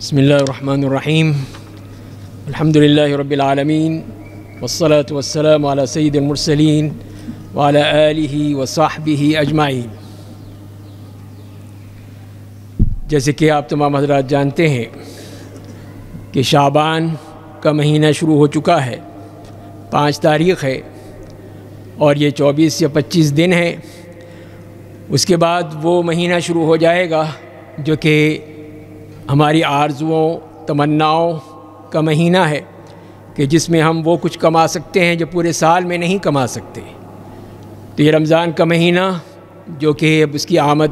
بسم الله الرحمن الرحيم الحمد لله رب العالمين والصلاة والسلام على سيد المرسلين وعلى آله وصحبه اجمعین۔ جیسے کہ آپ تمام حضرات جانتے ہیں کہ شعبان کا مہینہ شروع ہو چکا ہے، 5 تاریخ ہے اور یہ 24 یا 25 دن ہے۔ اس کے بعد وہ مہینہ شروع ہو جائے گا جو کہ ہماری آرزوؤں تمناؤں کا مہینہ ہے، کہ جس میں ہم وہ کچھ کما سکتے ہیں جو پورے سال میں نہیں کما سکتے۔ تو یہ رمضان کا مہینہ جو کہ اب اس کی آمد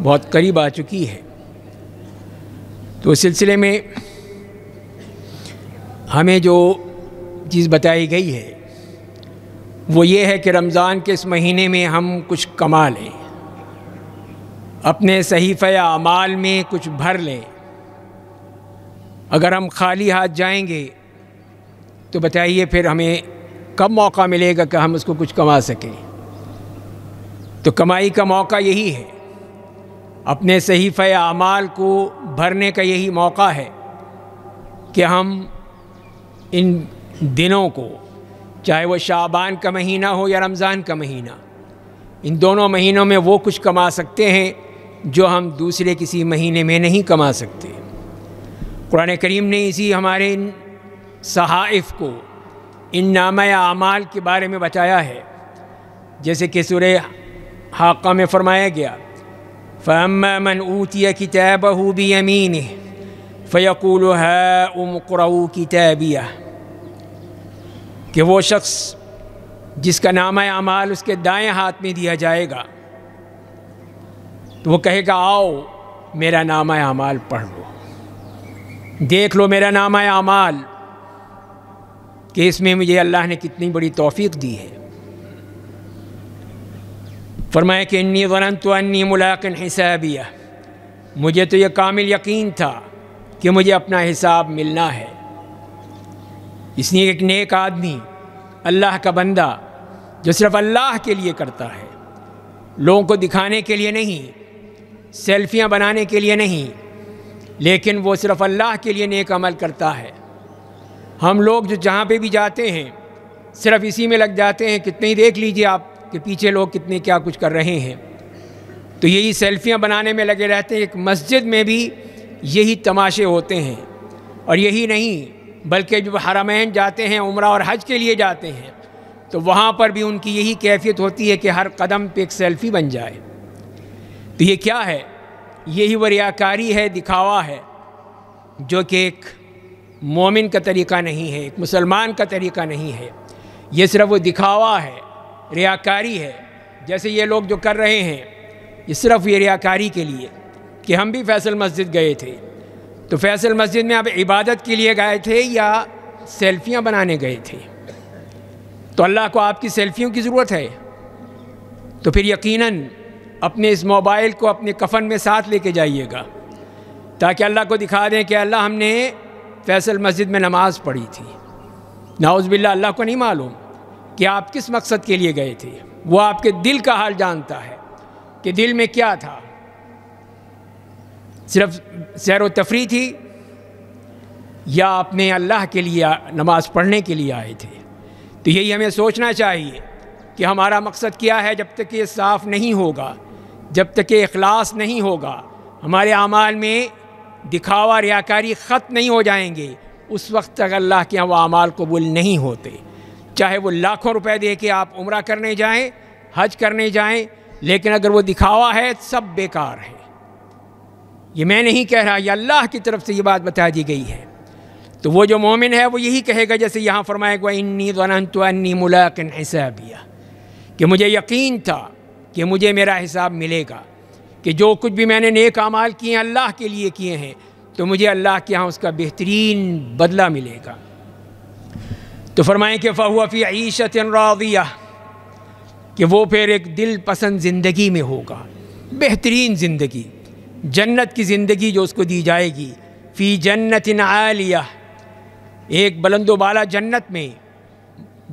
بہت قریب آ چکی ہے، تو اس سلسلے میں ہمیں جو چیز بتائی گئی ہے وہ یہ ہے کہ رمضان کے اس مہینے میں ہم کچھ کما لیں، اپنے صحیفہ اعمال میں کچھ بھر لیں۔ اگر ہم خالی ہاتھ جائیں گے تو بتائیے پھر ہمیں کب موقع ملے گا کہ ہم اس کو کچھ کما سکیں؟ تو کمائی کا موقع یہی ہے، اپنے صحیفہ اعمال کو بھرنے کا یہی موقع ہے کہ ہم ان دنوں کو، چاہے وہ شعبان کا مہینہ ہو یا رمضان کا مہینہ، ان دونوں مہینوں میں وہ کچھ کما سکتے ہیں جو ہم دوسرے کسی مہینے میں نہیں کما سکتے۔ قرآن کریم نے اسی ہمارے ان صحائف کو، ان نامہ اعمال کے بارے میں بتایا ہے، جیسے کہ سورہ حاقہ میں فرمایا گیا فَأَمَّا مَنْ أُوتِيَ كِتَابَهُ بِيَمِينِهِ فَيَقُولُ هَاؤُمُ اقْرَءُوا كِتَابِيَهْ، کہ وہ شخص جس کا نامہ اعمال اس کے دائیں ہاتھ میں دیا جائے گا تو وہ کہے گا آؤ میرا نامہ اعمال پڑھ لو، دیکھ لو میرا نامہ اعمال کہ اس میں مجھے اللہ نے کتنی بڑی توفیق دی ہے۔ فرمایا کہ انی ظننت انی ملاق حسابیہ، مجھے تو یہ کامل یقین تھا کہ مجھے اپنا حساب ملنا ہے۔ اس لیے ایک نیک آدمی، اللہ کا بندہ جو صرف اللہ کے لیے کرتا ہے، لوگوں کو دکھانے کے لیے نہیں، سیلفیاں بنانے کے لیے نہیں، لیکن وہ صرف اللہ کے لیے نیک عمل کرتا ہے۔ ہم لوگ جو جہاں پہ بھی جاتے ہیں صرف اسی میں لگ جاتے ہیں، کتنے ہی دیکھ لیجئے آپ کہ پیچھے لوگ کتنے کیا کچھ کر رہے ہیں، تو یہی سیلفیاں بنانے میں لگے رہتے ہیں۔ ایک مسجد میں بھی یہی تماشے ہوتے ہیں، اور یہی نہیں بلکہ جو حرمین جاتے ہیں عمرہ اور حج کے لیے جاتے ہیں تو وہاں پر بھی ان کی یہی کیفیت ہوتی ہے کہ ہر قدم پہ ایک سیلفی بن جائے۔ تو یہ کیا ہے؟ یہی وہ ریاکاری ہے، دکھاوا ہے، جو کہ ایک مومن کا طریقہ نہیں ہے، ایک مسلمان کا طریقہ نہیں ہے۔ یہ صرف وہ دکھاوا ہے، ریاکاری ہے۔ جیسے یہ لوگ جو کر رہے ہیں یہ صرف یہ ریاکاری کے لیے، کہ ہم بھی فیصل مسجد گئے تھے، تو فیصل مسجد میں آپ عبادت کے لیے گئے تھے یا سیلفیاں بنانے گئے تھے؟ تو اللہ کو آپ کی سیلفیوں کی ضرورت ہے؟ تو پھر یقیناً اپنے اس موبائل کو اپنے کفن میں ساتھ لے کے جائیے گا، تاکہ اللہ کو دکھا دیں کہ اللہ ہم نے فیصل مسجد میں نماز پڑھی تھی۔ نعوذ باللہ، اللہ کو نہیں معلوم کہ آپ کس مقصد کے لیے گئے تھے، وہ آپ کے دل کا حال جانتا ہے کہ دل میں کیا تھا۔ صرف سیر و تفریح تھی یا اپنے اللہ کے لیے نماز پڑھنے کے لیے آئے تھے؟ تو یہی ہمیں سوچنا چاہیے کہ ہمارا مقصد کیا ہے۔ جب تک یہ صاف نہیں ہوگا، جب تک یہ اخلاص نہیں ہوگا، ہمارے اعمال میں دکھاوا ریاکاری ختم نہیں ہو جائیں گے، اس وقت تک اللہ کے یہاں وہ اعمال قبول نہیں ہوتے۔ چاہے وہ لاکھوں روپے دے کے آپ عمرہ کرنے جائیں، حج کرنے جائیں، لیکن اگر وہ دکھاوا ہے سب بیکار ہے۔ یہ میں نہیں کہہ رہا، یہ اللہ کی طرف سے یہ بات بتا دی گئی ہے۔ تو وہ جو مومن ہے وہ یہی کہے گا، جیسے یہاں فرمایا گیا انی ظننت انی ملاق حسابیہ، کہ مجھے یقین تھا کہ مجھے میرا حساب ملے گا، کہ جو کچھ بھی میں نے نیک اعمال کیے ہیں اللہ کے لیے کیے ہیں تو مجھے اللہ کے ہاں اس کا بہترین بدلہ ملے گا۔ تو فرمائیں کہ فَهُوَ فِي عِيشَةٍ رَاضِيَةٍ، کہ وہ پھر ایک دل پسند زندگی میں ہوگا، بہترین زندگی، جنت کی زندگی جو اس کو دی جائے گی۔ فی جنت عالیہ، ایک بلند و بالا جنت میں،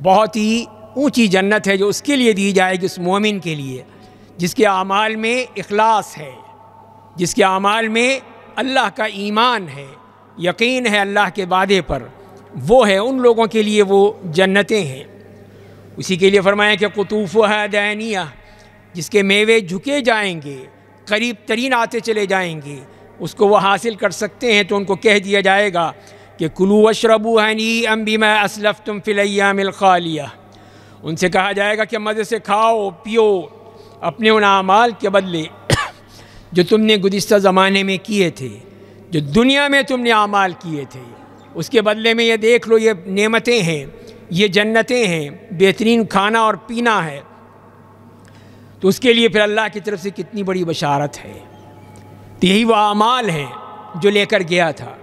بہت ہی اونچی جنت ہے جو اس کے لیے دی جائے گی، اس مومن کے لیے جس کے اعمال میں اخلاص ہے، جس کے اعمال میں اللہ کا ایمان ہے، یقین ہے اللہ کے وعدے پر، وہ ہے ان لوگوں کے لیے وہ جنتیں ہیں۔ اسی کے لیے فرمایا کہ قطوفها دانیہ، جس کے میوے جھکے جائیں گے، قریب ترین آتے چلے جائیں گے، اس کو وہ حاصل کر سکتے ہیں تو ان کو کہہ دیا جائے گا کہ کلوا واشربوا ہنیئا بما اسلفتم فی الایام الخالیہ۔ ان سے کہا جائے گا کہ مزے سے کھاؤ پیو اپنے ان اعمال کے بدلے جو تم نے گزشتہ زمانے میں کیے تھے، جو دنیا میں تم نے اعمال کیے تھے، اس کے بدلے میں یہ دیکھ لو، یہ نعمتیں ہیں، یہ جنتیں ہیں، بہترین کھانا اور پینا ہے۔ تو اس کے لیے پھر اللہ کی طرف سے کتنی بڑی بشارت ہے۔ تو یہی وہ اعمال ہیں جو لے کر گیا تھا،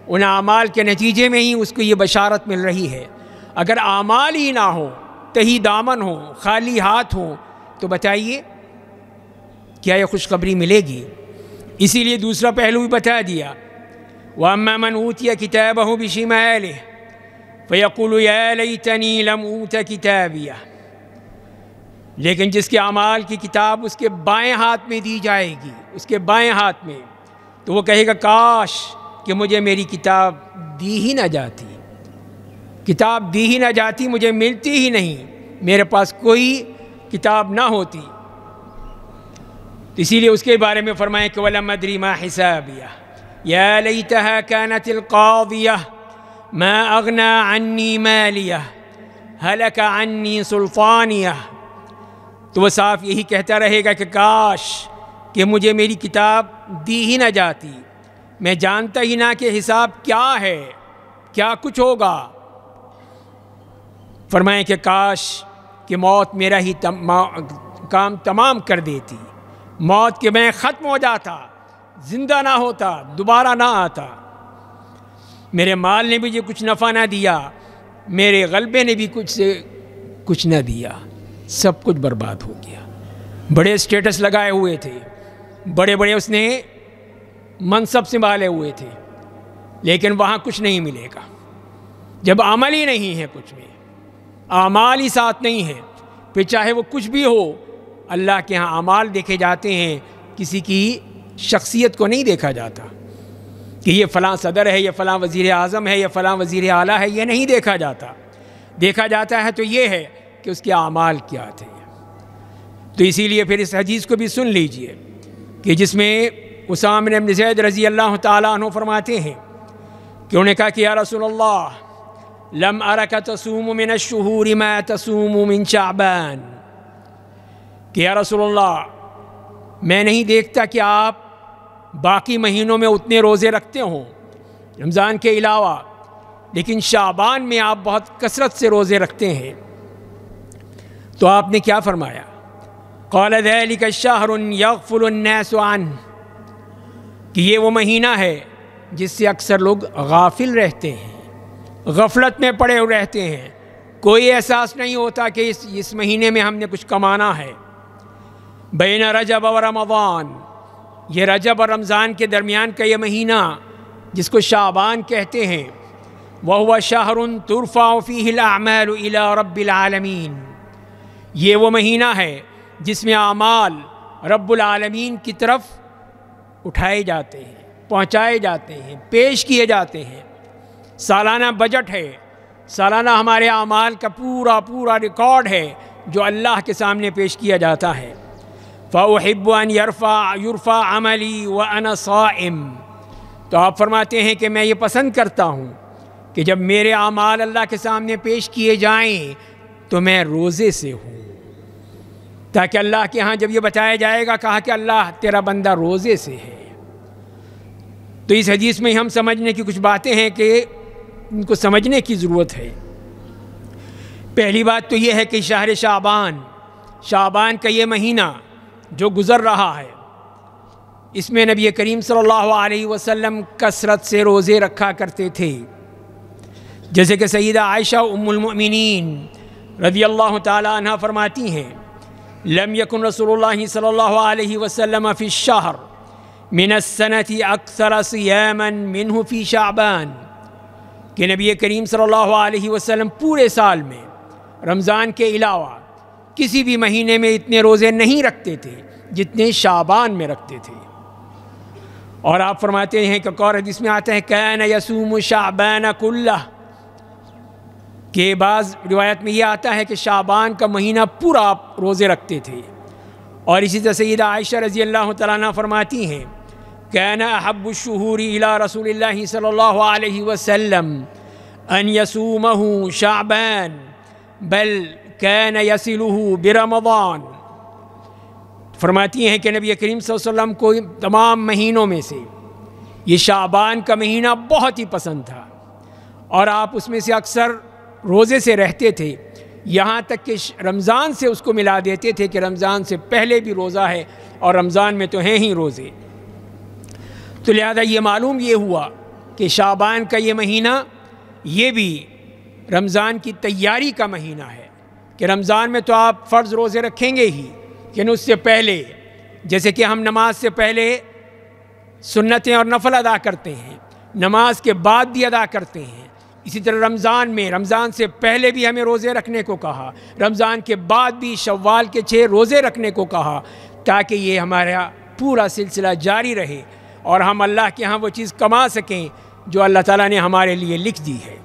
ان اعمال کے نتیجے میں ہی اس کو یہ بشارت مل رہی ہے۔ اگر اعمال ہی نہ ہو، تہی دامن ہو، خالی ہاتھ ہو، تو بتائیے کیا یہ خوشخبری ملے گی؟ اسی لیے دوسرا پہلو بھی بتا دیا، وَأَمَّا مَنْ أُوتِيَ كِتَابَهُ بِشِمَالِهِ فَيَقُولُ يَا لَيْتَنِي لَمْ أُوتَ كِتَابِيَهْ، لیکن جس کے اعمال کی کتاب اس کے بائیں ہاتھ میں دی جائے گی، اس کے بائیں ہاتھ میں، تو وہ کہے گا کاش کہ مجھے میری کتاب دی ہی نہ جاتی، کتاب دی ہی نہ جاتی، مجھے ملتی ہی نہیں، میرے پاس کوئی کتاب نہ ہوتی۔ اسی لیے اس کے بارے میں فرمائیں کہ وَلَمْ أَدْرِ مَا حِسَابِيَهْ يَا لَيْتَهَا كَانَتِ الْقَاضِيَةَ مَا أَغْنَى عَنِّي مَالِيَهْ هَلَكَ عَنِّي سُلْطَانِيَهْ۔ تو وہ صاف یہی کہتا رہے گا کہ کاش کہ مجھے میری کتاب دی ہی نہ جاتی، میں جانتا ہی نہ کہ حساب کیا ہے، کیا کچھ ہوگا۔ فرمائیں کہ کاش کہ موت میرا ہی کام تمام کر دیتی، موت کے میں ختم ہو جاتا، زندہ نہ ہوتا، دوبارہ نہ آتا۔ میرے مال نے بھی مجھے کچھ نفع نہ دیا، میرے غلبے نے بھی کچھ نہ دیا، سب کچھ برباد ہو گیا۔ بڑے اسٹیٹس لگائے ہوئے تھے، بڑے بڑے اس نے منصب سنبھالے ہوئے تھے، لیکن وہاں کچھ نہیں ملے گا جب عمل ہی نہیں ہے، کچھ میں اعمال ہی ساتھ نہیں ہے، پھر چاہے وہ کچھ بھی ہو، اللہ کے ہاں اعمال دیکھے جاتے ہیں، کسی کی شخصیت کو نہیں دیکھا جاتا کہ یہ فلاں صدر ہے، یہ فلاں وزیر اعظم ہے، یہ فلاں وزیر اعلیٰ ہے، یہ نہیں دیکھا جاتا۔ دیکھا جاتا ہے تو یہ ہے کہ اس کے اعمال کیا تھے۔ تو اسی لیے پھر اس حدیث کو بھی سن لیجئے کہ جس میں اسامہ بن زید رضی اللہ تعالیٰ عنہ فرماتے ہیں کہ انہوں نے کہا کہ یا رسول اللہ لم ارک تصوم من الشہور ما تصوم من شعبان، کہ یا رسول اللہ میں نہیں دیکھتا کہ آپ باقی مہینوں میں اتنے روزے رکھتے ہوں رمضان کے علاوہ، لیکن شعبان میں آپ بہت کثرت سے روزے رکھتے ہیں۔ تو آپ نے کیا فرمایا؟ قال ذلك الشهر يغفل الناس عنه، کہ یہ وہ مہینہ ہے جس سے اکثر لوگ غافل رہتے ہیں، غفلت میں پڑے ہوئے رہتے ہیں، کوئی احساس نہیں ہوتا کہ اس مہینے میں ہم نے کچھ کمانا ہے۔ بین رجب و رمضان، یہ رجب اور رمضان کے درمیان کا یہ مہینہ جس کو شعبان کہتے ہیں، وَهُوَ شَهْرٌ تُرْفَعُ فِيهِ الْأَعْمَالُ إِلَىٰ رَبِّ الْعَالَمِينَ، یہ وہ مہینہ ہے جس میں اعمال رب العالمین کی طرف اٹھائے جاتے ہیں، پہنچائے جاتے ہیں، پیش کیے جاتے ہیں۔ سالانہ بجٹ ہے، سالانہ ہمارے اعمال کا پورا ریکارڈ ہے جو اللہ کے سامنے پیش کیا جاتا ہے۔ فَأُحِبُّ أَنْ يُرْفَعَ عَمَلِي وَأَنَا صَائِمٌ، تو آپ فرماتے ہیں کہ میں یہ پسند کرتا ہوں کہ جب میرے اعمال اللہ کے سامنے پیش کیے جائیں تو میں روزے سے ہوں، تاکہ اللہ کے ہاں جب یہ بتایا جائے گا کہا کہ اللہ تیرا بندہ روزے سے ہے۔ تو اس حدیث میں ہم سمجھنے کی کچھ باتیں ہیں کہ ان کو سمجھنے کی ضرورت ہے۔ پہلی بات تو یہ ہے کہ شہر شعبان کا یہ مہینہ جو گزر رہا ہے، اس میں نبی کریم صلی اللہ علیہ وسلم کثرت سے روزے رکھا کرتے تھے، جیسے کہ سیدہ عائشہ ام المؤمنین رضی اللہ تعالی عنہ فرماتی ہیں لم یکن رسول اللہ صلی اللہ علیہ وسلم فی الشہر من السنة اکثر صیاما منہ فی شعبان، کہ نبی کریم صلی اللہ علیہ وسلم پورے سال میں رمضان کے علاوہ کسی بھی مہینے میں اتنے روزے نہیں رکھتے تھے جتنے شعبان میں رکھتے تھے۔ اور آپ فرماتے ہیں کہ اور حدیث میں آتا ہے کان یصوم شعبان کلہ، کہ بعض روایت میں یہ آتا ہے کہ شعبان کا مہینہ پورا آپ روزے رکھتے تھے۔ اور اسی طرح سیدہ عائشہ رضی اللہ تعالیٰ عنہ فرماتی ہیں کان احب الشہور الی رسول اللہ صلی اللہ علیہ وسلم ان یصومہ شعبان بل کان یصلہ برمضان۔ فرماتی ہیں کہ نبی کریم صلی اللہ علیہ وسلم کو تمام مہینوں میں سے یہ شعبان کا مہینہ بہت ہی پسند تھا، اور آپ اس میں سے اکثر روزے سے رہتے تھے، یہاں تک کہ رمضان سے اس کو ملا دیتے تھے کہ رمضان سے پہلے بھی روزہ ہے اور رمضان میں تو ہیں ہی روزے۔ تو لہذا یہ معلوم یہ ہوا کہ شعبان کا یہ مہینہ یہ بھی رمضان کی تیاری کا مہینہ ہے، کہ رمضان میں تو آپ فرض روزے رکھیں گے ہی، لیکن اس سے پہلے جیسے کہ ہم نماز سے پہلے سنتیں اور نفل ادا کرتے ہیں، نماز کے بعد بھی ادا کرتے ہیں، اسی طرح رمضان میں رمضان سے پہلے بھی ہمیں روزے رکھنے کو کہا، رمضان کے بعد بھی شوال کے 6 روزے رکھنے کو کہا، تاکہ یہ ہمارا پورا سلسلہ جاری رہے اور ہم اللہ کے ہاں وہ چیز کما سکیں جو اللہ تعالیٰ نے ہمارے لیے لکھ دی ہے۔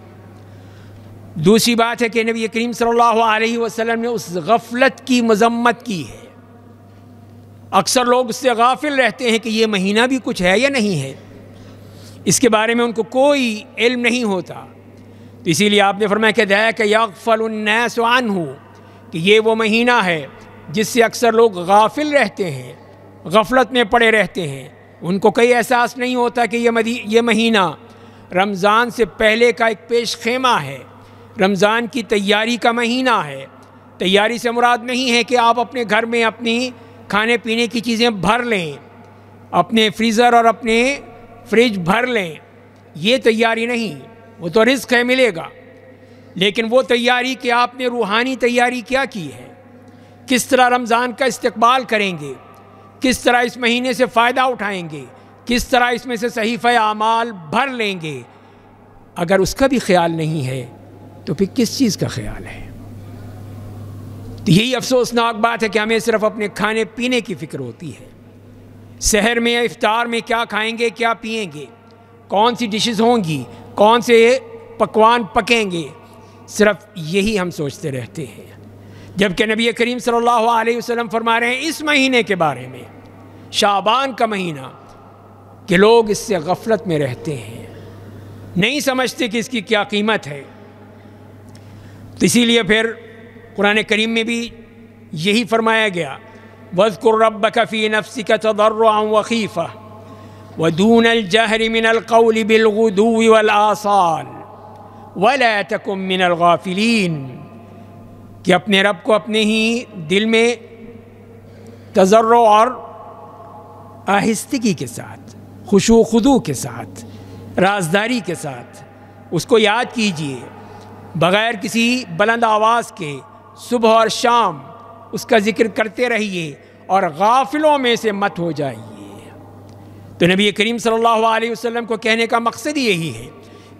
دوسری بات ہے کہ نبی کریم صلی اللہ علیہ وسلم نے اس غفلت کی مذمت کی ہے۔ اکثر لوگ اس سے غافل رہتے ہیں کہ یہ مہینہ بھی کچھ ہے یا نہیں ہے، اس کے بارے میں ان کو کوئی علم نہیں ہوتا، تو اسی لیے آپ نے فرمایا کہ ذاک یغفل الناس عنہ، کہ یہ وہ مہینہ ہے جس سے اکثر لوگ غافل رہتے ہیں، غفلت میں پڑے رہتے ہیں، ان کو کوئی احساس نہیں ہوتا کہ یہ مہینہ رمضان سے پہلے کا ایک پیش خیمہ ہے، رمضان کی تیاری کا مہینہ ہے۔ تیاری سے مراد نہیں ہے کہ آپ اپنے گھر میں اپنی کھانے پینے کی چیزیں بھر لیں، اپنے فریزر اور اپنے فریج بھر لیں، یہ تیاری نہیں، وہ تو رزق ہے ملے گا، لیکن وہ تیاری کہ آپ نے روحانی تیاری کیا کی ہے، کس طرح رمضان کا استقبال کریں گے، کس طرح اس مہینے سے فائدہ اٹھائیں گے، کس طرح اس میں سے صحیفہ اعمال بھر لیں گے، اگر اس کا بھی خیال نہیں ہے تو پھر کس چیز کا خیال ہے؟ تو یہی افسوسناک بات ہے کہ ہمیں صرف اپنے کھانے پینے کی فکر ہوتی ہے، سحر میں افطار میں کیا کھائیں گے، کیا پئیں گے، کون سی ڈشز ہوں گی، کون سے پکوان پکیں گے، صرف یہی ہم سوچتے رہتے ہیں، جبکہ نبی کریم صلی اللہ علیہ وسلم فرما رہے ہیں اس مہینے کے بارے میں، شعبان کا مہینہ، کہ لوگ اس سے غفلت میں رہتے ہیں، نہیں سمجھتے کہ اس کی کیا قیمت ہے۔ تو اسی لیے پھر قرآن کریم میں بھی یہی فرمایا گیا وَاذْكُرْ رَبَّكَ فِي نَفْسِكَ تَضَرُّعًا وَخِيفَةً وَدُونَ الْجَهْرِ مِنَ الْقَوْلِ بِالْغُدُوِّ وَالْآصَالِ وَلَا تَكُن مِّنَ الْغَافِلِينَ، کہ اپنے رب کو اپنے ہی دل میں تضرع اور آہستگی کے ساتھ، خشوع و خضوع کے ساتھ، رازداری کے ساتھ اس کو یاد کیجئے، بغیر کسی بلند آواز کے صبح اور شام اس کا ذکر کرتے رہیے اور غافلوں میں سے مت ہو جائیے۔ تو نبی کریم صلی اللہ علیہ وسلم کو کہنے کا مقصد یہی ہے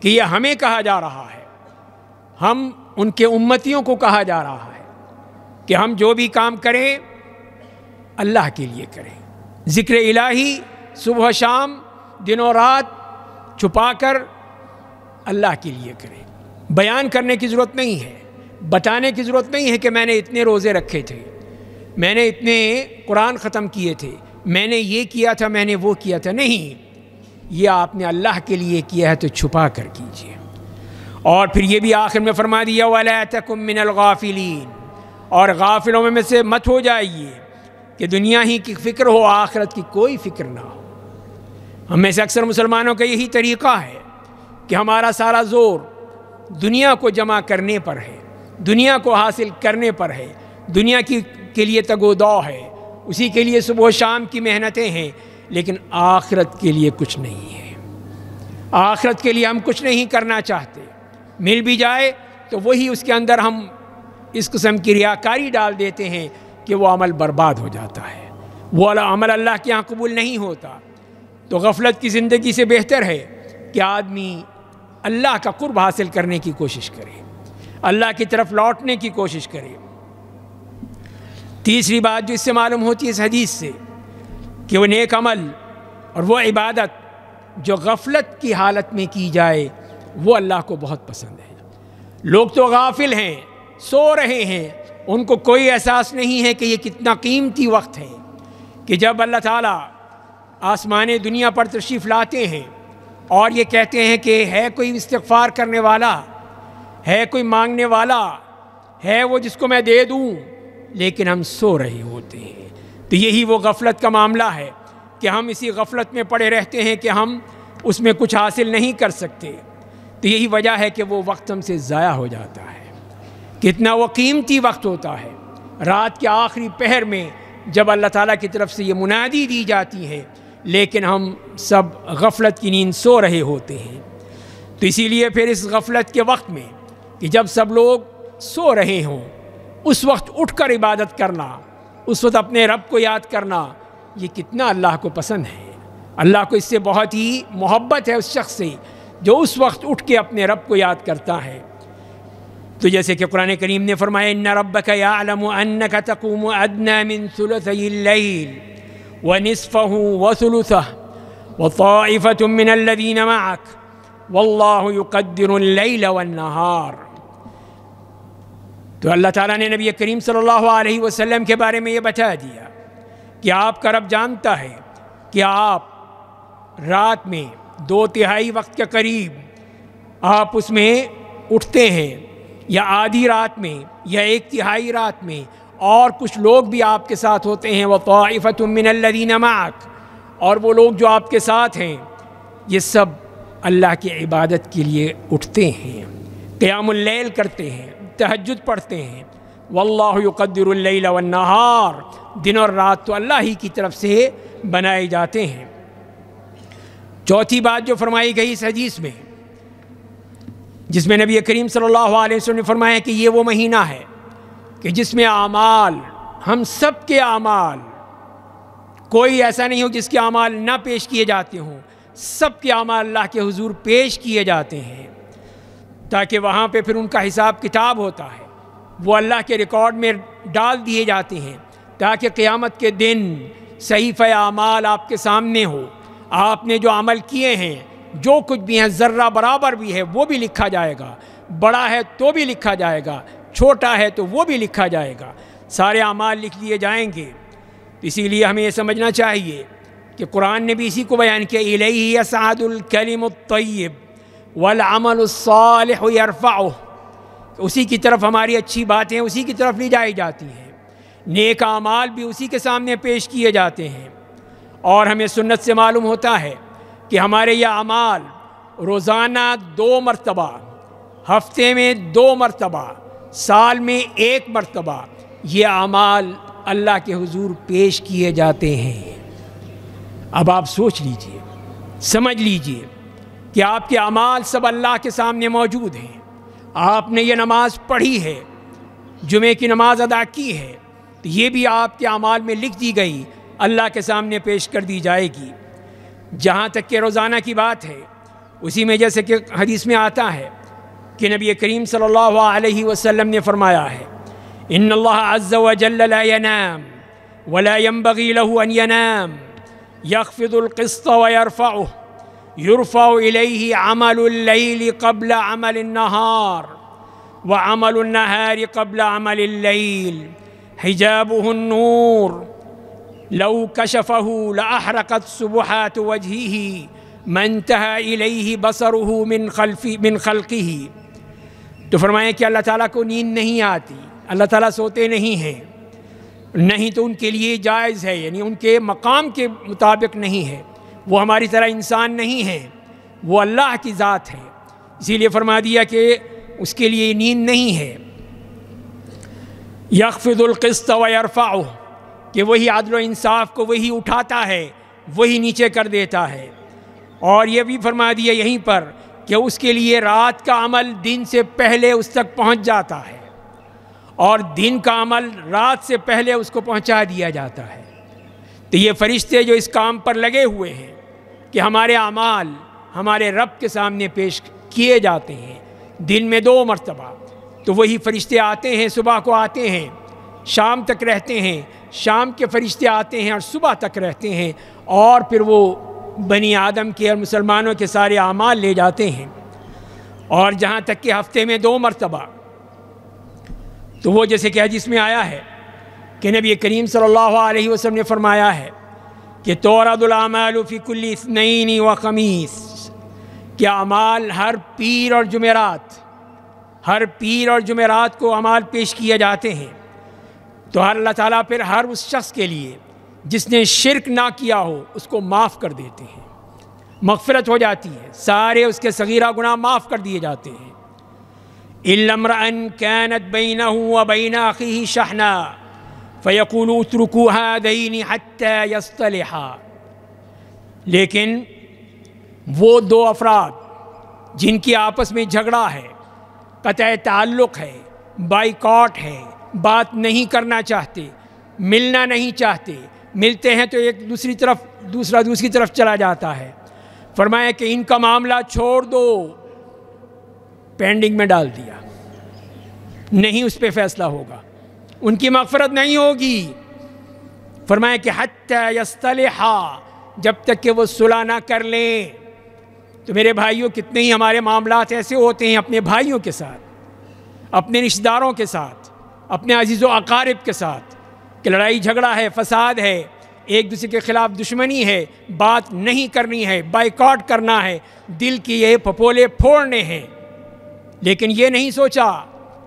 کہ یہ ہمیں کہا جا رہا ہے، ہم ان کے امتیوں کو کہا جا رہا ہے کہ ہم جو بھی کام کریں اللہ کے لیے کریں، ذکر الہی صبح شام دن و رات چھپا کر اللہ کے لیے کریں، بیان کرنے کی ضرورت نہیں ہے، بتانے کی ضرورت نہیں ہے کہ میں نے اتنے روزے رکھے تھے، میں نے اتنے قرآن ختم کیے تھے، میں نے یہ کیا تھا، میں نے وہ کیا تھا، نہیں، یہ آپ نے اللہ کے لیے کیا ہے تو چھپا کر کیجیے۔ اور پھر یہ بھی آخر میں فرما دیا وَلَا تَكُن مِّنَ الْغَافِلِينَ، اور غافلوں میں سے مت ہو جائیے کہ دنیا ہی کی فکر ہو، آخرت کی کوئی فکر نہ ہو۔ ہم میں سے اکثر مسلمانوں کا یہی طریقہ ہے کہ ہمارا سارا زور دنیا کو جمع کرنے پر ہے، دنیا کو حاصل کرنے پر ہے، دنیا کے لیے تگ و دو ہے، اسی کے لیے صبح و شام کی محنتیں ہیں، لیکن آخرت کے لیے کچھ نہیں ہے، آخرت کے لیے ہم کچھ نہیں کرنا چاہتے، مل بھی جائے تو وہی اس کے اندر ہم اس قسم کی ریاکاری ڈال دیتے ہیں کہ وہ عمل برباد ہو جاتا ہے، وہ عمل اللہ کے یہاں قبول نہیں ہوتا۔ تو غفلت کی زندگی سے بہتر ہے کہ آدمی اللہ کا قرب حاصل کرنے کی کوشش کرے، اللہ کی طرف لوٹنے کی کوشش کرے۔ تیسری بات جو اس سے معلوم ہوتی ہے اس حدیث سے کہ وہ نیک عمل اور وہ عبادت جو غفلت کی حالت میں کی جائے وہ اللہ کو بہت پسند ہے۔ لوگ تو غافل ہیں، سو رہے ہیں، ان کو کوئی احساس نہیں ہے کہ یہ کتنا قیمتی وقت ہے کہ جب اللہ تعالیٰ آسمان دنیا پر تشریف لاتے ہیں اور یہ کہتے ہیں کہ ہے کوئی استغفار کرنے والا، ہے کوئی مانگنے والا، ہے وہ جس کو میں دے دوں، لیکن ہم سو رہے ہوتے ہیں۔ تو یہی وہ غفلت کا معاملہ ہے کہ ہم اسی غفلت میں پڑے رہتے ہیں کہ ہم اس میں کچھ حاصل نہیں کر سکتے۔ تو یہی وجہ ہے کہ وہ وقت ہم سے ضائع ہو جاتا ہے۔ کتنا وہ قیمتی وقت ہوتا ہے، رات کے آخری پہر میں جب اللہ تعالیٰ کی طرف سے یہ منادی دی جاتی ہے، لیکن ہم سب غفلت کی نیند سو رہے ہوتے ہیں۔ تو اسی لیے پھر اس غفلت کے وقت میں کہ جب سب لوگ سو رہے ہوں، اس وقت اٹھ کر عبادت کرنا، اس وقت اپنے رب کو یاد کرنا، یہ کتنا اللہ کو پسند ہے۔ اللہ کو اس سے بہت ہی محبت ہے اس شخص سے جو اس وقت اٹھ کے اپنے رب کو یاد کرتا ہے۔ تو جیسے کہ قرآن کریم نے فرمایا ان ربک یعلم انک تقوم ادنی من ثلثی اللیل ونصفہ وثلثہ وطائفۃ من الذین معک واللہ یقدر اللیل والنہار۔ تو اللہ تعالیٰ نے نبی کریم صلی اللہ علیہ وسلم کے بارے میں یہ بتا دیا کہ آپ کا رب جانتا ہے کہ آپ رات میں 2/3 وقت کے قریب آپ اس میں اٹھتے ہیں، یا آدھی رات میں، یا 1/3 رات میں، اور کچھ لوگ بھی آپ کے ساتھ ہوتے ہیں وَطَائِفَةٌ مِّنَ الَّذِينَ مَعَكَ، اور وہ لوگ جو آپ کے ساتھ ہیں، یہ سب اللہ کی عبادت کے لیے اٹھتے ہیں، قیام اللیل کرتے ہیں، تہجد پڑھتے ہیں۔ واللہ یقدر اللیل والنہار، دن اور رات تو اللہ ہی کی طرف سے بنائے جاتے ہیں۔ چوتھی بات جو فرمائی گئی اس حدیث میں، جس میں نبی کریم صلی اللہ علیہ وسلم نے فرمایا کہ یہ وہ مہینہ ہے کہ جس میں اعمال، ہم سب کے اعمال، کوئی ایسا نہیں ہو جس کے اعمال نہ پیش کیے جاتے ہوں، سب کے اعمال اللہ کے حضور پیش کیے جاتے ہیں، تاکہ وہاں پہ پھر ان کا حساب کتاب ہوتا ہے، وہ اللہ کے ریکارڈ میں ڈال دیے جاتے ہیں، تاکہ قیامت کے دن صحیفہ اعمال آپ کے سامنے ہو، آپ نے جو عمل کیے ہیں، جو کچھ بھی ہیں، ذرہ برابر بھی ہے وہ بھی لکھا جائے گا، بڑا ہے تو بھی لکھا جائے گا، چھوٹا ہے تو وہ بھی لکھا جائے گا، سارے اعمال لکھ لیے جائیں گے۔ اسی لیے ہمیں یہ سمجھنا چاہیے کہ قرآن نے بھی اسی کو بیان کیا الیہ یصعد الکلم الطیب والعمل الصالح یرفعہ، اسی کی طرف ہماری اچھی باتیں اسی کی طرف لی جائی جاتی ہیں، نیک اعمال بھی اسی کے سامنے پیش کیے جاتے ہیں۔ اور ہمیں سنت سے معلوم ہوتا ہے کہ ہمارے یہ اعمال روزانہ 2 مرتبہ، ہفتے میں 2 مرتبہ، سال میں 1 مرتبہ یہ اعمال اللہ کے حضور پیش کیے جاتے ہیں۔ اب آپ سوچ لیجئے، سمجھ لیجئے کہ آپ کے اعمال سب اللہ کے سامنے موجود ہیں۔ آپ نے یہ نماز پڑھی ہے، جمعے کی نماز ادا کی ہے، تو یہ بھی آپ کے اعمال میں لکھ دی گئی، اللہ کے سامنے پیش کر دی جائے گی۔ جہاں تک کہ روزانہ کی بات ہے، اسی میں جیسے کہ حدیث میں آتا ہے کہ نبی کریم صلی اللہ علیہ وسلم نے فرمایا ہے ان اللہ عز وجل لا ينام ولا ينبغي له ان ينام يخفض القسط ويرفعه يرفع إليه عمل الليل قبل عمل النهار وعمل النهار قبل عمل الليل حجابه النور لو كشفه لأحرقت سبحات وجهه ما انتهى إليه بصره من خلقه۔ تو فرمائیں کہ اللہ تعالیٰ کو نیند نہیں آتی، اللہ تعالیٰ سوتے نہیں ہیں، نہیں تو ان کے لیے جائز ہے، یعنی ان کے مقام کے مطابق نہیں ہے، وہ ہماری طرح انسان نہیں ہے، وہ اللہ کی ذات ہے، اسی لیے فرما دیا کہ اس کے لیے نیند نہیں ہے۔ یخفض القسط ویرفعہ، کہ وہی عدل و انصاف کو وہی اٹھاتا ہے، وہی نیچے کر دیتا ہے۔ اور یہ بھی فرما دیا یہیں پر کہ اس کے لیے رات کا عمل دن سے پہلے اس تک پہنچ جاتا ہے، اور دن کا عمل رات سے پہلے اس کو پہنچا دیا جاتا ہے۔ تو یہ فرشتے جو اس کام پر لگے ہوئے ہیں کہ ہمارے اعمال ہمارے رب کے سامنے پیش کیے جاتے ہیں دن میں 2 مرتبہ، تو وہی فرشتے آتے ہیں، صبح کو آتے ہیں، شام تک رہتے ہیں، شام کے فرشتے آتے ہیں اور صبح تک رہتے ہیں، اور پھر وہ بنی آدم کے اور مسلمانوں کے سارے اعمال لے جاتے ہیں، اور جہاں تک کہ ہفتے میں 2 مرتبہ، تو وہ جیسے کہ حدیث میں آیا ہے کہ نبی کریم صلی اللہ علیہ وسلم نے فرمایا ہے کہ تورد الاعمال فی کل اثنین و خمیس، کہ اعمال ہر پیر اور جمعرات کو اعمال پیش کیے جاتے ہیں، تو اللہ تعالیٰ پھر ہر اس شخص کے لیے جس نے شرک نہ کیا ہو اس کو معاف کر دیتے ہیں، مغفرت ہو جاتی ہے، سارے اس کے صغیرہ گناہ معاف کر دیے جاتے ہیں۔ إِلَّا امْرَأً كَانَتْ بَيْنَهُ وَبَيْنَ أَخِيهِ شَحْنَةٌ فَيَقُولُ اتْرُكُوا هَذَيْنِ حَتَّى يَصْطَلِحَا، لیکن وہ 2 افراد جن کی آپس میں جھگڑا ہے، قطع تعلق ہے، بائیکاٹ ہے، بات نہیں کرنا چاہتے، ملنا نہیں چاہتے، ملتے ہیں تو ایک دوسری طرف چلا جاتا ہے، فرمایا کہ ان کا معاملہ چھوڑ دو، پینڈنگ میں ڈال دیا، نہیں اس پہ فیصلہ ہوگا، ان کی مغفرت نہیں ہوگی۔ فرمایا کہ حتی یصطلحا، جب تک کہ وہ صلح نہ کر لیں۔ تو میرے بھائیوں، کتنے ہی ہمارے معاملات ایسے ہوتے ہیں اپنے بھائیوں کے ساتھ، اپنے رشتہ داروں کے ساتھ، اپنے عزیز و اقارب کے ساتھ، کہ لڑائی جھگڑا ہے، فساد ہے، ایک دوسرے کے خلاف دشمنی ہے، بات نہیں کرنی ہے، بائیکاٹ کرنا ہے، دل کی یہ پھپولے پھوڑنے ہیں، لیکن یہ نہیں سوچا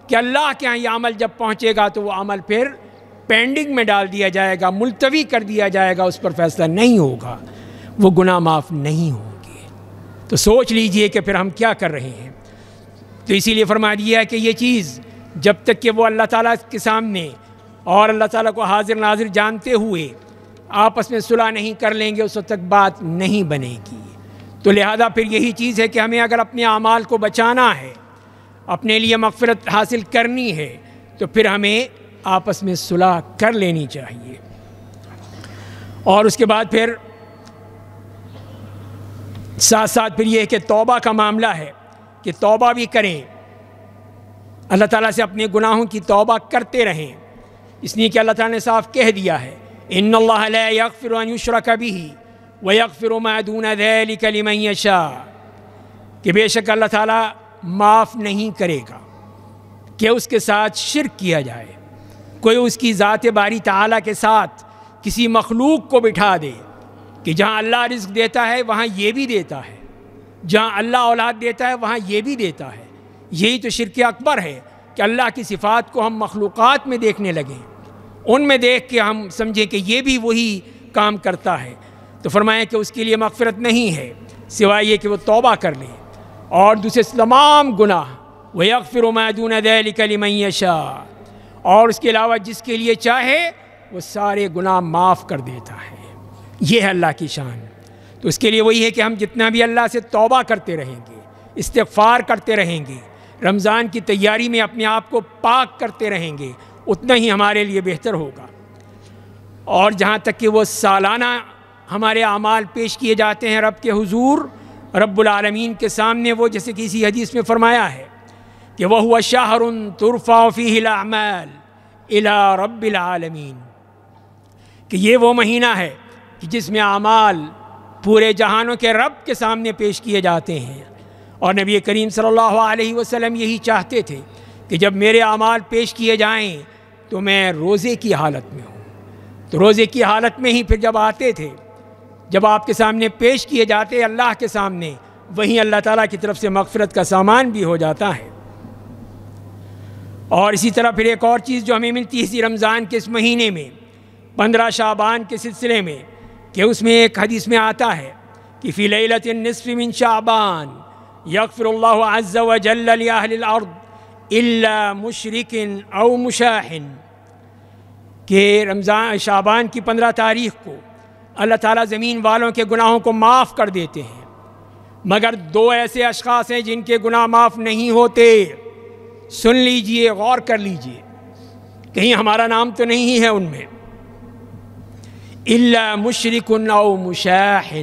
کہ اللہ کے ہاں یہ عمل جب پہنچے گا تو وہ عمل پھر پینڈنگ میں ڈال دیا جائے گا، ملتوی کر دیا جائے گا، اس پر فیصلہ نہیں ہوگا، وہ گناہ معاف نہیں ہوں گے۔ تو سوچ لیجئے کہ پھر ہم کیا کر رہے ہیں۔ تو اسی لیے فرما دیا ہے کہ یہ چیز جب تک کہ وہ اللہ تعالیٰ کے سامنے اور اللہ تعالیٰ کو حاضر ناظر جانتے ہوئے آپس میں صلح نہیں کر لیں گے، اس وقت تک بات نہیں بنے گی۔ تو لہذا پھر یہی چیز ہے کہ ہمیں اگر اپنے اعمال کو بچانا ہے، اپنے لیے مغفرت حاصل کرنی ہے، تو پھر ہمیں آپس میں صلح کر لینی چاہیے۔ اور اس کے بعد پھر ساتھ پھر یہ ہے کہ توبہ کا معاملہ ہے کہ توبہ بھی کریں، اللہ تعالیٰ سے اپنے گناہوں کی توبہ کرتے رہیں، اس لیے کہ اللہ تعالیٰ نے صاف کہہ دیا ہے ان اللہ لا یغفر ان یشرک بہ ویغفر ما دون ذلک لمن یشاء، کہ بے شک اللہ تعالیٰ معاف نہیں کرے گا کہ اس کے ساتھ شرک کیا جائے، کوئی اس کی ذات باری تعالیٰ کے ساتھ کسی مخلوق کو بٹھا دے کہ جہاں اللہ رزق دیتا ہے وہاں یہ بھی دیتا ہے، جہاں اللہ اولاد دیتا ہے وہاں یہ بھی دیتا ہے۔ یہی تو شرک اکبر ہے کہ اللہ کی صفات کو ہم مخلوقات میں دیکھنے لگیں، ان میں دیکھ کے ہم سمجھیں کہ یہ بھی وہی کام کرتا ہے۔ تو فرمایا کہ اس کے لیے مغفرت نہیں ہے سوائے یہ کہ وہ توبہ کر لیں، اور دوسرے تمام گناہ وَيَغْفِرُ مَا دُونَ ذَلِكَ لِمَن يَشَاءُ، اور اس کے علاوہ جس کے لیے چاہے وہ سارے گناہ معاف کر دیتا ہے۔ یہ ہے اللہ کی شان۔ تو اس کے لیے وہی ہے کہ ہم جتنا بھی اللہ سے توبہ کرتے رہیں گے، استغفار کرتے رہیں گے، رمضان کی تیاری میں اپنے آپ کو پاک کرتے رہیں گے، اتنا ہی ہمارے لیے بہتر ہوگا۔ اور جہاں تک کہ وہ سالانہ ہمارے اعمال پیش کیے جاتے ہیں رب کے حضور، رب العالمین کے سامنے، وہ جیسے کہ اسی حدیث میں فرمایا ہے کہ وَهُوَ شَهْرٌ تُرْفَعُ فِيهِ الْأَعْمَالُ إِلَىٰ رَبِّ الْعَالَمِينَ، کہ یہ وہ مہینہ ہے کہ جس میں اعمال پورے جہانوں کے رب کے سامنے پیش کیے جاتے ہیں، اور نبی کریم صلی اللہ علیہ وسلم یہی چاہتے تھے کہ جب میرے اعمال پیش کیے جائیں تو میں روزے کی حالت میں ہوں۔ تو روزے کی حالت میں ہی پھر جب آتے تھے، جب آپ کے سامنے پیش کیے جاتے اللہ کے سامنے، وہیں اللہ تعالیٰ کی طرف سے مغفرت کا سامان بھی ہو جاتا ہے۔ اور اسی طرح پھر ایک اور چیز جو ہمیں ملتی ہے اسی رمضان کے اس مہینے میں 15 شعبان کے سلسلے میں، کہ اس میں ایک حدیث میں آتا ہے کہ فی لیلۃ النصف من شعبان یغفر اللہ عز وجل لأہل الارض الا مشرک او مشاح، کہ رمضان شعبان کی 15 تاریخ کو اللہ تعالیٰ زمین والوں کے گناہوں کو معاف کر دیتے ہیں، مگر 2 ایسے اشخاص ہیں جن کے گناہ معاف نہیں ہوتے۔ سن لیجئے، غور کر لیجئے، کہیں ہمارا نام تو نہیں ہے ان میں۔ الا مشرک او مشاح،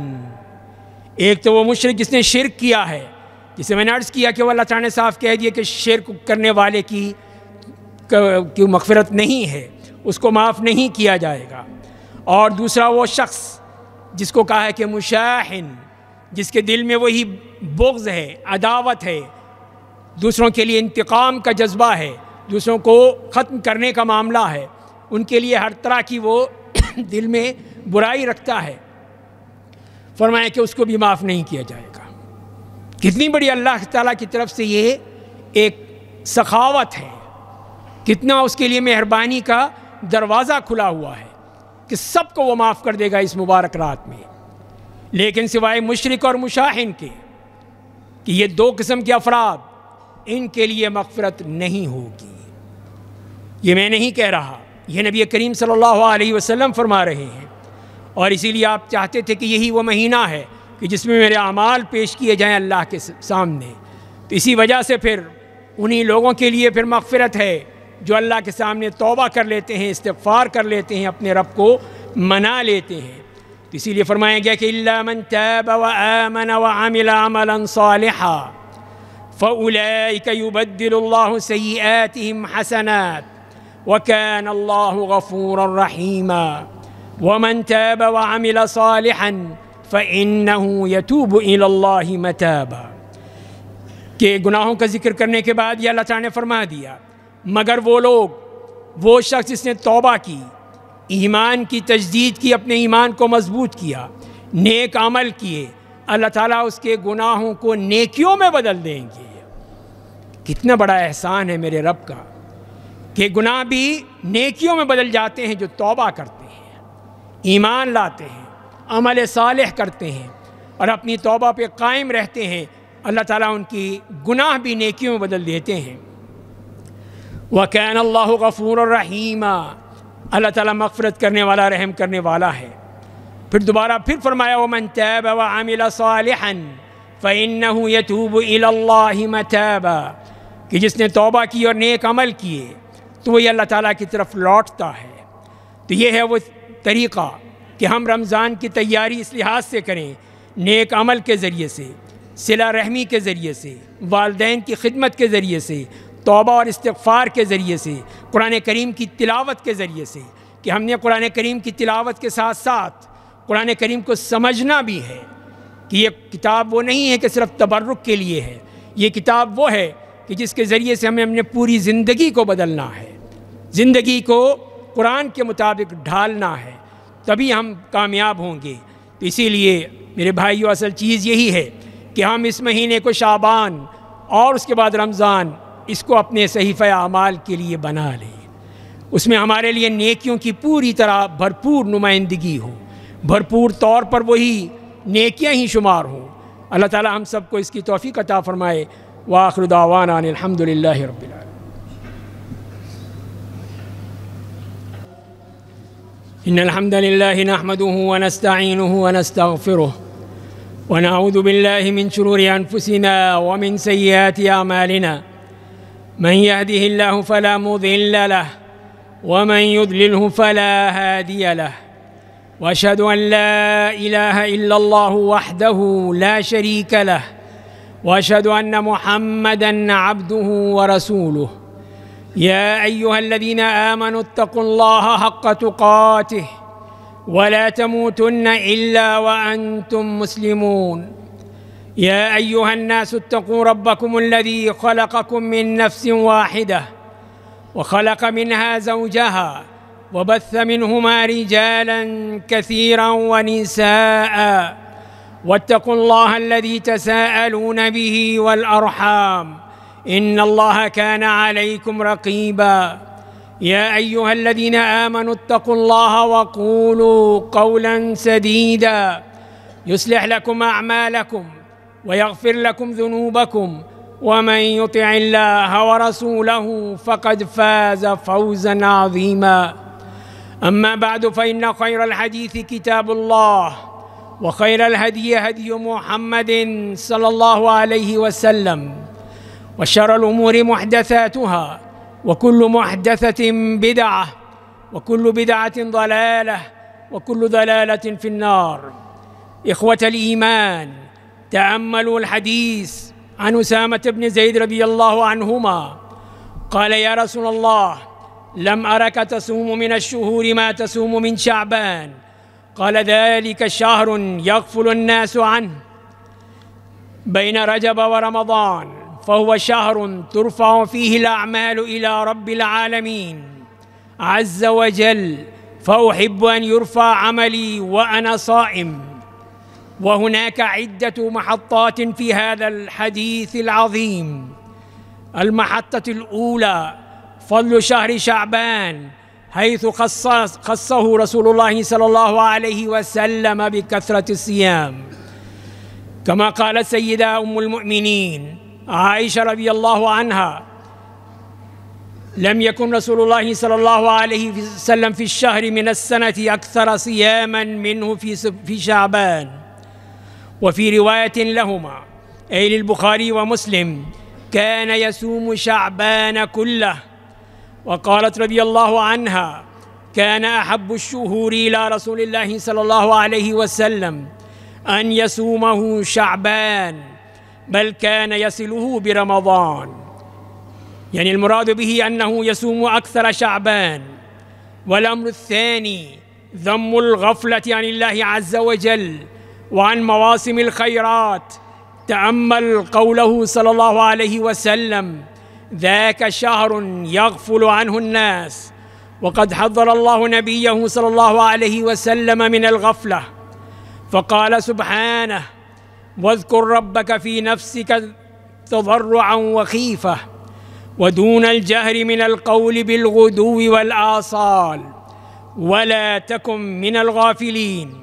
ایک تو وہ مشرک جس نے شرک کیا ہے، جسے میں نے عرض کیا کہ وہ اللہ تعالیٰ نے صاف کہہ دیا کہ شرک کرنے والے کی مغفرت نہیں ہے، اس کو معاف نہیں کیا جائے گا۔ اور دوسرا وہ شخص جس کو کہا ہے کہ مشاحن، جس کے دل میں وہی بغض ہے، عداوت ہے، دوسروں کے لیے انتقام کا جذبہ ہے، دوسروں کو ختم کرنے کا معاملہ ہے، ان کے لیے ہر طرح کی وہ دل میں برائی رکھتا ہے، فرمایا کہ اس کو بھی معاف نہیں کیا جائے گا۔ کتنی بڑی اللہ تعالیٰ کی طرف سے یہ ایک سخاوت ہے، کتنا اس کے لیے مہربانی کا دروازہ کھلا ہوا ہے کہ سب کو وہ معاف کر دے گا اس مبارک رات میں، لیکن سوائے مشرک اور مشاحن کے کہ یہ دو قسم کے افراد، ان کے لیے مغفرت نہیں ہوگی۔ یہ میں نہیں کہہ رہا، یہ نبی کریم صلی اللہ علیہ وسلم فرما رہے ہیں، اور اسی لیے آپ چاہتے تھے کہ یہی وہ مہینہ ہے کہ جس میں میرے اعمال پیش کیے جائیں اللہ کے سامنے، تو اسی وجہ سے پھر انہی لوگوں کے لیے پھر مغفرت ہے جو اللہ کے سامنے توبہ کر لیتے ہیں، استغفار کر لیتے ہیں، اپنے رب کو منا لیتے ہیں۔ تو اسی لیے فرمایا گیا کہ الا من تاب وآمن وعمل عملا صالحا فاولئک یبدل اللہ سیئاتہم حسنات وکان اللہ غفورا رحیما ومن تاب وعمل صالحا فإنه يتوب إلى الله متابا، کہ گناہوں کا ذکر کرنے کے بعد یہ اللہ تعالیٰ نے فرما دیا مگر وہ لوگ، وہ شخص جس نے توبہ کی، ایمان کی تجدید کی، اپنے ایمان کو مضبوط کیا، نیک عمل کیے، اللہ تعالیٰ اس کے گناہوں کو نیکیوں میں بدل دیں گے۔ کتنا بڑا احسان ہے میرے رب کا کہ گناہ بھی نیکیوں میں بدل جاتے ہیں جو توبہ کرتے ہیں، ایمان لاتے ہیں، عمل صالح کرتے ہیں اور اپنی توبہ پہ قائم رہتے ہیں، اللہ تعالیٰ ان کی گناہ بھی نیکیوں میں بدل دیتے ہیں۔ وَكَانَ اللَّهُ غَفُورًا رَحِيمًا، اللہ تعالیٰ مغفرت کرنے والا، رحم کرنے والا ہے۔ پھر دوبارہ پھر فرمایا وَمَن تَابَ وَعَمِلَ صَالِحًا فَإِنَّهُ يَتُوبُ إِلَى اللَّهِ مَتَابًا، کہ جس نے توبہ کی اور نیک عمل کیے تو وہی اللہ تعالیٰ کی طرف لوٹتا ہے۔ تو یہ ہے وہ طریقہ کہ ہم رمضان کی تیاری اس لحاظ سے کریں، نیک عمل کے ذریعے سے، صلہ رحمی کے ذریعے سے، والدین کی خدمت کے ذریعے سے، توبہ اور استغفار کے ذریعے سے، قرآن کریم کی تلاوت کے ذریعے سے، کہ ہم نے قرآن کریم کی تلاوت کے ساتھ ساتھ قرآن کریم کو سمجھنا بھی ہے کہ یہ کتاب وہ نہیں ہے کہ صرف تبرک کے لیے ہے، یہ کتاب وہ ہے کہ جس کے ذریعے سے ہمیں اپنے پوری زندگی کو بدلنا ہے، زندگی کو قرآن کے مطابق ڈھالنا ہے، تبھی ہم کامیاب ہوں گے۔ تو اسی لیے میرے بھائیو اصل چیز یہی ہے کہ ہم اس مہینے کو شعبان اور اس کے بعد رمضان، اس کو اپنے صحیفہ اعمال کے لیے بنا لیں، اس میں ہمارے لیے نیکیوں کی پوری طرح بھرپور نمائندگی ہو، بھرپور طور پر وہی نیکیاں ہی شمار ہوں۔ اللہ تعالی ہم سب کو اس کی توفیق عطا فرمائے۔ وآخر دعوانا ان الحمد للہ رب العالمین۔ إن الحمد لله نحمده ونستعينه ونستغفره ونعوذ بالله من شرور أنفسنا ومن سيئات أعمالنا، من يهده الله فلا مضل له ومن يضلله فلا هادي له، وأشهد أن لا إله إلا الله وحده لا شريك له، وأشهد أن محمدًا عبده ورسوله۔ يا أيها الذين آمنوا اتقوا الله حق تقاته ولا تموتن إلا وأنتم مسلمون۔ يا أيها الناس اتقوا ربكم الذي خلقكم من نفس واحدة وخلق منها زوجها وبث منهما رجالا كثيرا ونساء، واتقوا الله الذي تساءلون به والأرحام إن الله كان عليكم رقيبا۔ يا أيها الذين آمنوا اتقوا الله وقولوا قولا سديدا يصلح لكم أعمالكم ويغفر لكم ذنوبكم، ومن يطع الله ورسوله فقد فاز فوزا عظيما۔ أما بعد فإن خير الحديث كتاب الله، وخير الهدي هدي محمد صلى الله عليه وسلم، وشر الأمور محدثاتها، وكل محدثة بدعة، وكل بدعة ضلالة، وكل ضلالة في النار۔ إخوة الإيمان، تأملوا الحديث عن أسامة بن زيد رضي الله عنهما قال يا رسول الله لم أرك تصوم من الشهور ما تصوم من شعبان، قال: ذلك شهر يغفل الناس عنه بين رجب ورمضان، فهو شهر ترفع فيه الأعمال إلى رب العالمين عز وجل، فأحب أن يرفع عملي وأنا صائم. وهناك عدة محطات في هذا الحديث العظيم. المحطة الأولى فضل شهر شعبان، حيث خصه رسول الله صلى الله عليه وسلم بكثرة الصيام، كما قالت سيدة أم المؤمنين عائشة رضي الله عنها: لم يكن رسول الله صلى الله عليه وسلم في الشهر من السنة أكثر صياما منه في شعبان. وفي رواية لهما أي للبخاري ومسلم: كان يصوم شعبان كله. وقالت رضي الله عنها: كان أحب الشهور إلى رسول الله صلى الله عليه وسلم أن يصومه شعبان، بل كان يصله برمضان. يعني المراد به أنه يصوم أكثر شعبان. والأمر الثاني ذم الغفلة عن الله عز وجل وعن مواسم الخيرات. تأمل قوله صلى الله عليه وسلم: ذاك شهر يغفل عنه الناس. وقد حذر الله نبيه صلى الله عليه وسلم من الغفلة، فقال سبحانه: واذكر ربك في نفسك تضرعا وخيفة ودون الجهر من القول بالغدو والآصال ولا تكن من الغافلين.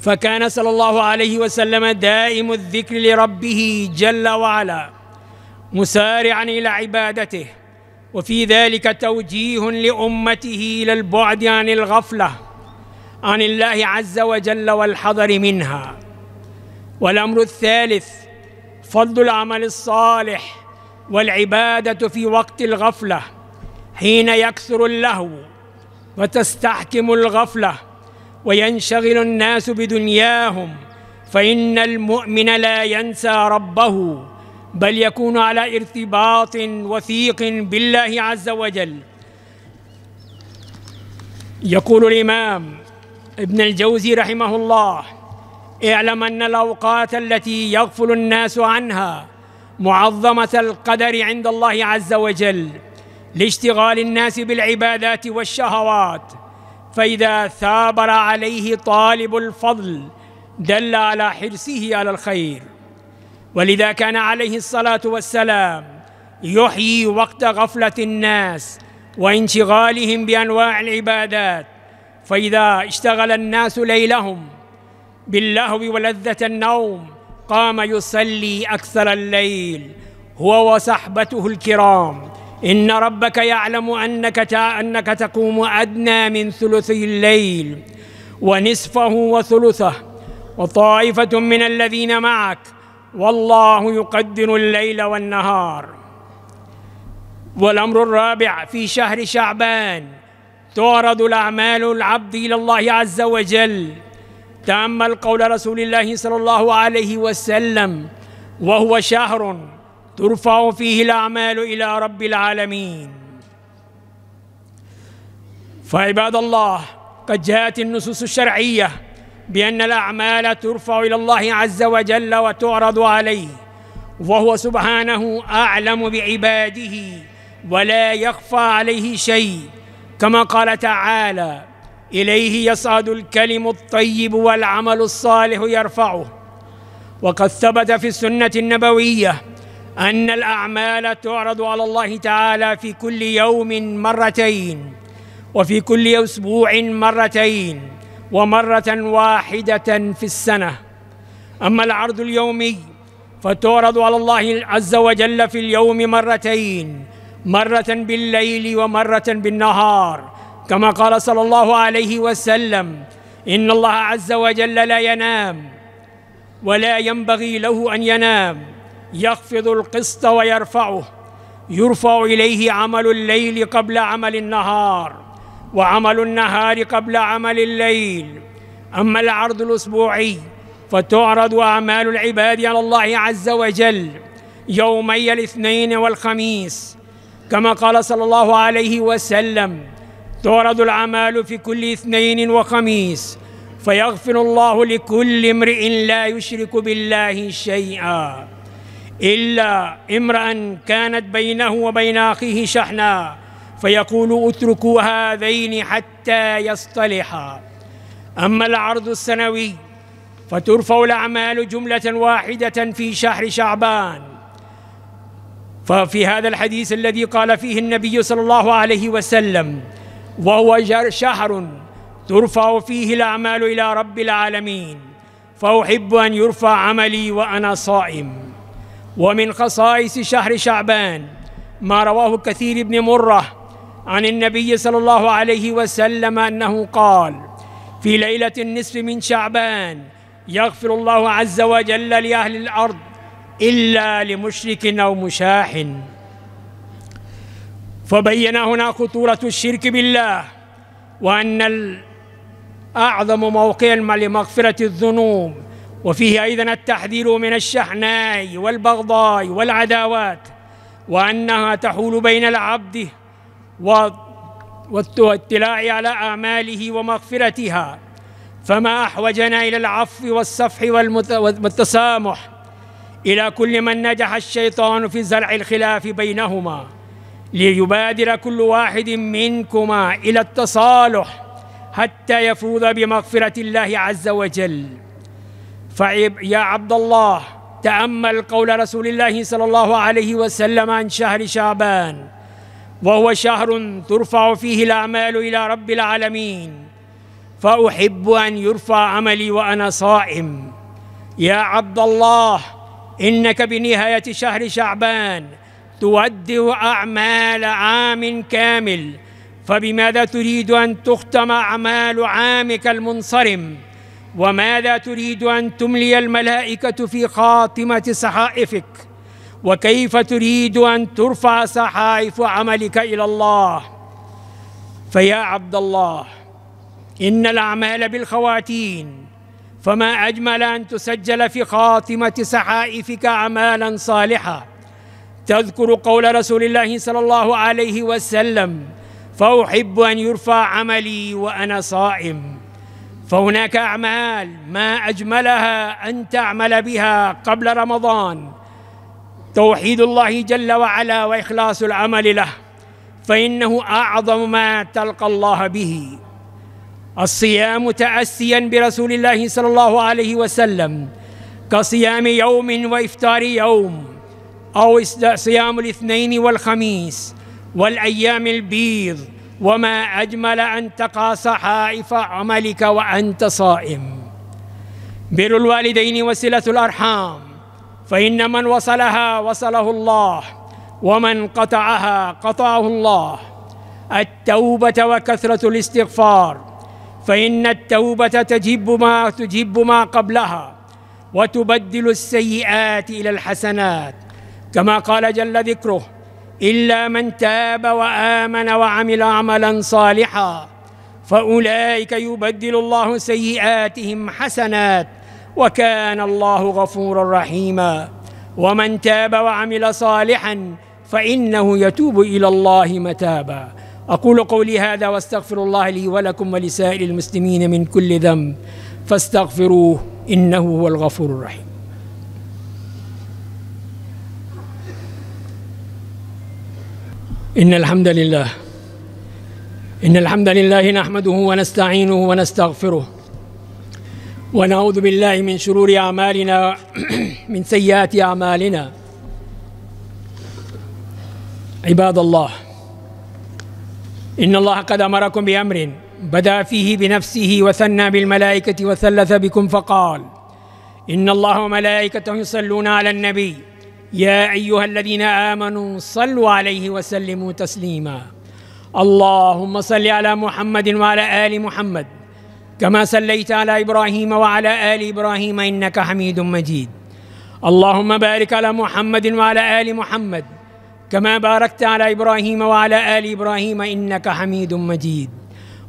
فكان صلى الله عليه وسلم دائم الذكر لربه جل وعلا، مسارعا إلى عبادته، وفي ذلك توجيه لأمته إلى البعد عن الغفلة عن الله عز وجل والحذر منها. والأمر الثالث فضل العمل الصالح والعبادة في وقت الغفلة، حين يكثر اللهو وتستحكم الغفلة وينشغل الناس بدنياهم، فإن المؤمن لا ينسى ربه، بل يكون على ارتباط وثيق بالله عز وجل. يقول الإمام ابن الجوزي رحمه الله: اعلم أن الأوقات التي يغفل الناس عنها معظمة القدر عند الله عز وجل لاشتغال الناس بالعبادات والشهوات، فإذا ثابر عليه طالب الفضل دل على حرصه على الخير. ولذا كان عليه الصلاة والسلام يحيي وقت غفلة الناس وانشغالهم بأنواع العبادات، فإذا اشتغل الناس ليلهم باللهو ولذة النوم قام يصلي أكثر الليل هو وصحبته الكرام. إن ربك يعلم أنك تقوم أدنى من ثلثي الليل ونصفه وثلثه وطائفة من الذين معك والله يقدر الليل والنهار. والأمر الرابع في شهر شعبان تعرض الأعمال العبد إلى الله عز وجل. تأمل قول رسول الله صلى الله عليه وسلم: وهو شهر ترفع فيه الأعمال إلى رب العالمين. فعباد الله، قد جاءت النصوص الشرعية بأن الأعمال ترفع إلى الله عز وجل وتعرض عليه، وهو سبحانه أعلم بعباده ولا يخفى عليه شيء، كما قال تعالى: إليه يصعد الكلم الطيب والعمل الصالح يرفعه. وقد ثبت في السنة النبوية أن الأعمال تعرض على الله تعالى في كل يوم مرتين، وفي كل أسبوع مرتين، ومرة واحدة في السنة. أما العرض اليومي فتعرض على الله عز وجل في اليوم مرتين، مرة بالليل ومرة بالنهار، كما قال صلى الله عليه وسلم: إن الله عز وجل لا ينام ولا ينبغي له أن ينام، يخفض القسط ويرفعه، يرفع إليه عمل الليل قبل عمل النهار، وعمل النهار قبل عمل الليل. أما العرض الأسبوعي فتعرض أعمال العباد على الله عز وجل يومي الاثنين والخميس، كما قال صلى الله عليه وسلم: تعرض الأعمال في كل اثنين وخميس، فيغفر الله لكل امرئ لا يشرك بالله شيئا إلا امرأ كانت بينه وبين أخيه شحناء، فيقول اتركوا هذين حتى يصطلحا. أما العرض السنوي فترفع الأعمال جملة واحدة في شهر شعبان. ففي هذا الحديث الذي قال فيه النبي صلى الله عليه وسلم: وهو شهر ترفع فيه الأعمال إلى رب العالمين، فأحب أن يرفع عملي وأنا صائم. ومن خصائص شهر شعبان ما رواه كثير بن مرة عن النبي صلى الله عليه وسلم أنه قال: في ليلة النصف من شعبان يغفر الله عز وجل لأهل الأرض إلا لمشرك أو مشاح. فبين هنا خطورة الشرك بالله، وأن أعظم موقع لمغفرة الذنوب، وفيه أيضا التحذير من الشحناء والبغضاء والعداوات، وأنها تحول بين العبد والاطلاع على أعماله ومغفرتها. فما أحوجنا إلى العفو والصفح والتسامح إلى كل من نجح الشيطان في زرع الخلاف بينهما، ليبادر كل واحد منكما إلى التصالح حتى يفوز بمغفرة الله عز وجل. فيا عبد الله، تأمل قول رسول الله صلى الله عليه وسلم عن شهر شعبان: وهو شهر ترفع فيه الأعمال إلى رب العالمين، فأحب أن يرفع عملي وأنا صائم. يا عبد الله، إنك بنهاية شهر شعبان تودع أعمال عام كامل، فبماذا تريد أن تختم أعمال عامك المنصرم؟ وماذا تريد أن تملي الملائكة في خاتمة صحائفك؟ وكيف تريد أن ترفع صحائف عملك إلى الله؟ فيا عبد الله، إن الأعمال بالخواتيم، فما أجمل أن تسجل في خاتمة صحائفك أعمالا صالحة تذكر قول رسول الله صلى الله عليه وسلم: فأحب أن يرفع عملي وأنا صائم. فهناك أعمال ما أجملها أن تعمل بها قبل رمضان: توحيد الله جل وعلا وإخلاص العمل له، فإنه أعظم ما تلقى الله به. الصيام تأسيا برسول الله صلى الله عليه وسلم كصيام يوم وإفطار يوم، أو صيام الاثنين والخميس والأيام البيض. وما أجمل أن تقع صحائف عملك وأنت صائم. بر الوالدين وصلة الأرحام، فإن من وصلها وصله الله، ومن قطعها قطعه الله. التوبة وكثرة الاستغفار، فإن التوبة تجب ما قبلها، وتبدل السيئات إلى الحسنات، كما قال جل ذكره: إلا من تاب وآمن وعمل عملا صالحا فأولئك يبدل الله سيئاتهم حسنات وكان الله غفورا رحيما. ومن تاب وعمل صالحا فإنه يتوب إلى الله متابا. أقول قولي هذا واستغفر الله لي ولكم ولسائر المسلمين من كل ذنب فاستغفروه إنه هو الغفور الرحيم. إن الحمد لله نحمده ونستعينه ونستغفره، ونعوذ بالله من شرور أعمالنا من سيئات أعمالنا. عباد الله، إن الله قد أمركم بأمر بدأ فيه بنفسه وثنى بالملائكة وثلث بكم فقال: إن الله وملائكته يصلون على النبي يا أيها الذين آمنوا صلوا عليه وسلموا تسليما. اللهم صل على محمد وعلى آل محمد كما صليت على إبراهيم وعلى آل إبراهيم إنك حميد مجيد. اللهم بارك على محمد وعلى آل محمد كما باركت على إبراهيم وعلى آل إبراهيم إنك حميد مجيد.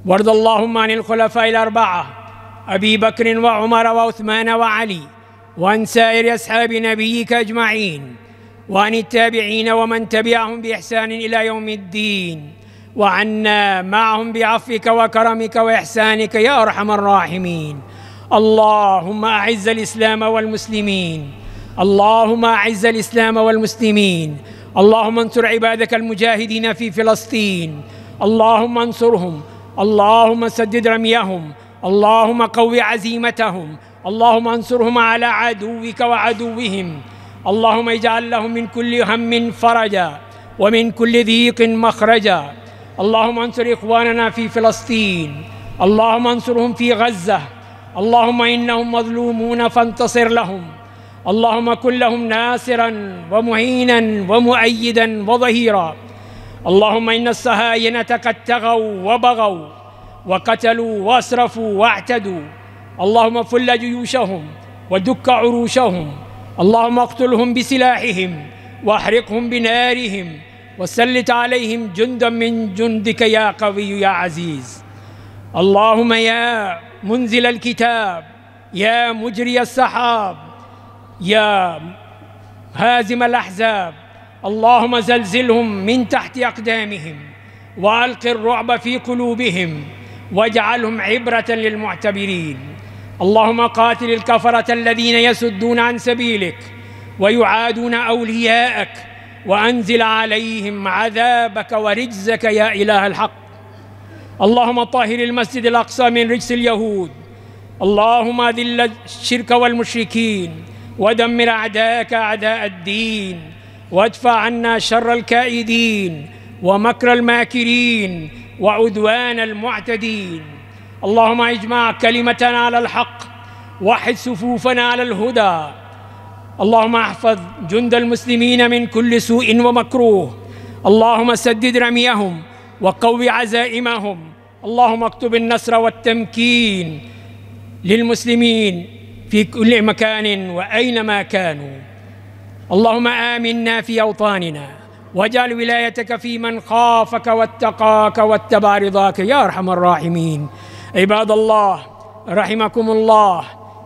وارض اللهم عن الخلفاء الأربعة أبي بكر وعمر وعثمان وعلي، وعن سائر أصحاب نبيك أجمعين، وعن التابعين ومن تبعهم بإحسان إلى يوم الدين. وعنا معهم بعفوك وكرمك وإحسانك يا أرحم الراحمين. اللهم أعز الإسلام والمسلمين، اللهم أعز الإسلام والمسلمين، اللهم انصر عبادك المجاهدين في فلسطين، اللهم انصرهم، اللهم سدد رميهم، اللهم قو عزيمتهم، اللهم انصرهم على عدوك وعدوهم، اللهم اجعل لهم من كل هم فرجا ومن كل ضيق مخرجا. اللهم انصر إخواننا في فلسطين، اللهم انصرهم في غزة، اللهم إنهم مظلومون فانتصر لهم، اللهم كن لهم ناصرا ومعينا ومؤيدا وظهيرا. اللهم إن الصهاينة قد طغوا وبغوا وقتلوا واسرفوا واعتدوا، اللهم فل جيوشهم ودك عروشهم، اللهم اقتلهم بسلاحهم واحرقهم بنارهم وسلط عليهم جندا من جندك يا قوي يا عزيز. اللهم يا منزل الكتاب، يا مجري السحاب، يا هازم الأحزاب، اللهم زلزلهم من تحت أقدامهم وألق الرعب في قلوبهم واجعلهم عبرة للمعتبرين. اللهم قاتل الكفرة الذين يسدون عن سبيلك ويعادون أولياءك، وأنزل عليهم عذابك ورجزك يا إله الحق. اللهم طهر المسجد الأقصى من رجس اليهود، اللهم أذل الشرك والمشركين ودمر أعداءك أعداء الدين، وادفع عنا شر الكائدين ومكر الماكرين وعدوان المعتدين. اللهم اجمع كلمتنا على الحق، وحد صفوفنا على الهدى. اللهم احفظ جند المسلمين من كل سوء ومكروه، اللهم سدد رميهم وقو عزائمهم، اللهم اكتب النصر والتمكين للمسلمين في كل مكان وأينما كانوا. اللهم آمنا في أوطاننا، واجعل ولايتك في من خافك واتقاك واتبع رضاك يا أرحم الراحمين. عباد الله رحمكم الله،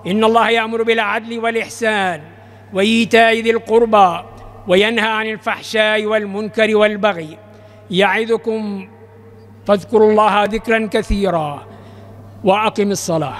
إن الله يأمر بالعدل والإحسان وإيتاء ذي القربى وينهى عن الفحشاء والمنكر والبغي، يعظكم فاذكروا الله ذكرا كثيرا، وأقم الصلاة.